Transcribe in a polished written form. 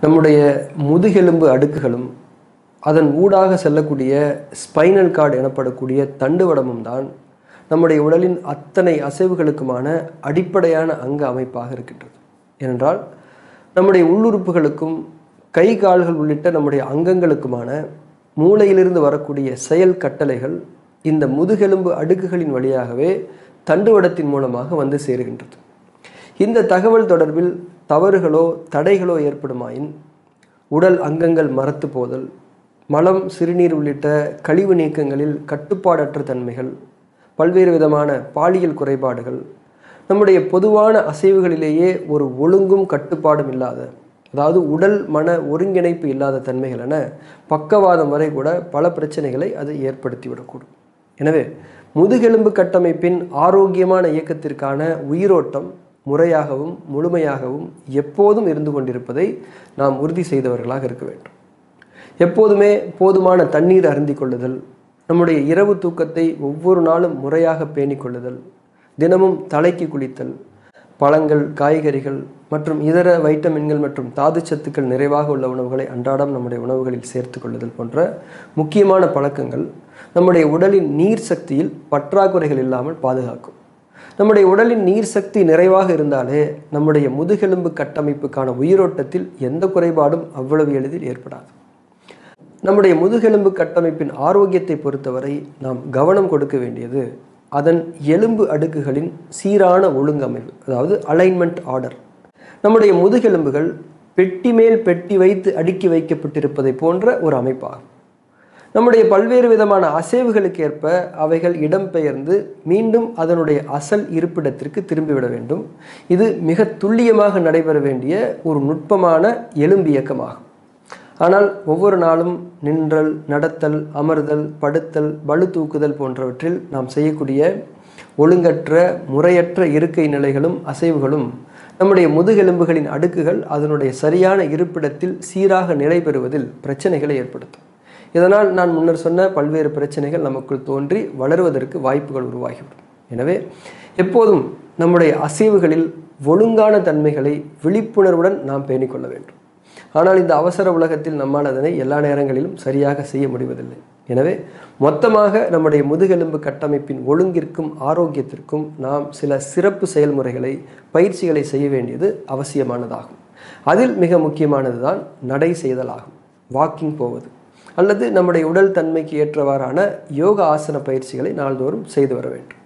நம்முடைய முதுகெலும்பு அடுக்குகளும் அதன் ஊடாக செல்லக்கூடிய ஸ்பைனல் கார்டு எனப்படக்கூடிய தண்டுவடமும் தான் நம்முடைய உடலின் அத்தனை அசைவுகளுக்குமான அடிப்படையான அங்க அமைப்பாக இருக்கின்றது. ஏனென்றால் நம்முடைய உள்ளுறுப்புகளுக்கும் கை கால்கள் உள்ளிட்ட நம்முடைய அங்கங்களுக்குமான மூளையிலிருந்து வரக்கூடிய செயல் கட்டளைகள் இந்த முதுகெலும்பு அடுக்குகளின் வழியாகவே தண்டுவடத்தின் மூலமாக வந்து சேருகின்றது. இந்த தகவல் தொடர்பில் தவறுகளோ தடைகளோ ஏற்படுமாயின் உடல் அங்கங்கள் மரத்து போதல், மலம் சிறுநீர் உள்ளிட்ட கழிவு நீக்கங்களில் கட்டுப்பாடற்ற தன்மைகள், பல்வேறு விதமான பாலியல் குறைபாடுகள், நம்முடைய பொதுவான அசைவுகளிலேயே ஒரு ஒழுங்கும் கட்டுப்பாடும் இல்லாத, அதாவது உடல் மன ஒருங்கிணைப்பு இல்லாத தன்மைகள் என பக்கவாதம் வரை கூட பல பிரச்சனைகளை அது ஏற்படுத்திவிடக்கூடும். எனவே முதுகெலும்பு கட்டமைப்பின் ஆரோக்கியமான இயக்கத்திற்கான உயிரோட்டம் முறையாகவும் முழுமையாகவும் எப்போதும் இருந்து கொண்டிருப்பதை நாம் உறுதி செய்தவர்களாக இருக்க வேண்டும். எப்போதுமே போதுமான தண்ணீர் அருந்தி கொள்ளுதல், நம்முடைய இரவு தூக்கத்தை ஒவ்வொரு நாளும் முறையாக பேணிக்கொள்ளுதல், தினமும் தலைக்கு குளித்தல், பழங்கள் காய்கறிகள் மற்றும் இதர வைட்டமின்கள் மற்றும் தாதுச்சத்துக்கள் நிறைவாக உள்ள உணவுகளை அன்றாடம் நம்முடைய உணவுகளில் சேர்த்து கொள்ளுதல் போன்ற முக்கியமான பழக்கங்கள் நம்முடைய உடலின் நீர் சக்தியில் பற்றாக்குறைகள் இல்லாமல் பாதுகாக்கும். நம்முடைய உடலின் நீர் சக்தி நிறைவாக இருந்தாலே நம்முடைய முதுகெலும்பு கட்டமைப்புக்கான உயிரோட்டத்தில் எந்த குறைபாடும் அவ்வளவு எளிதில் ஏற்படாது. நம்முடைய முதுகெலும்பு கட்டமைப்பின் ஆரோக்கியத்தை பொறுத்தவரை நாம் கவனம் கொடுக்க வேண்டியது அதன் எலும்பு அடுக்குகளின் சீரான ஒழுங்கமைவு, அதாவது அலைன்மெண்ட் ஆர்டர். நம்முடைய முதுகெலும்புகள் பெட்டி மேல் பெட்டி வைத்து அடுக்கி வைக்கப்பட்டிருப்பதை போன்ற ஒரு அமைப்பாகும். நம்முடைய பல்வேறு விதமான அசைவுகளுக்கு ஏற்ப அவைகள் இடம்பெயர்ந்து மீண்டும் அதனுடைய அசல் இருப்பிடத்திற்கு திரும்பிவிட வேண்டும். இது மிக துல்லியமாக நடைபெற வேண்டிய ஒரு நுட்பமான எலும்பியக்கமாகும். ஆனால் ஒவ்வொரு நாளும் நின்றல், நடத்தல், அமர்தல், படுத்தல், பளு தூக்குதல் போன்றவற்றில் நாம் செய்யக்கூடிய ஒழுங்கற்ற முறையற்ற இருக்கை நிலைகளும் அசைவுகளும் நம்முடைய முதுகெலும்புகளின் அடுக்குகள் அதனுடைய சரியான இருப்பிடத்தில் சீராக நிலை பெறுவதில் பிரச்சனைகளை ஏற்படுத்தும். இதனால் நான் முன்னர் சொன்ன பல்வேறு பிரச்சனைகள் நமக்குள் தோன்றி வளருவதற்கு வாய்ப்புகள் உருவாகிவிடும். எனவே எப்போதும் நம்முடைய அசைவுகளில் ஒழுங்கான தன்மைகளை விழிப்புணர்வுடன் நாம் பேணிக்கொள்ள வேண்டும். ஆனால் இந்த அவசர உலகத்தில் நம்மால் அதனை எல்லா நேரங்களிலும் சரியாக செய்ய முடிவதில்லை. எனவே மொத்தமாக நம்முடைய முதுகெலும்பு கட்டமைப்பின் ஒழுங்கிற்கும் ஆரோக்கியத்திற்கும் நாம் சில சிறப்பு செயல்முறைகளை பயிற்சிகளை செய்ய வேண்டியது அவசியமானதாகும். அதில் மிக முக்கியமானது தான் நடை செய்தலாகும். வாக்கிங் போவது அல்லது நம்முடைய உடல் தன்மைக்கு ஏற்றவாறான யோக ஆசன பயிற்சிகளை நாள்தோறும் செய்து வர வேண்டும்.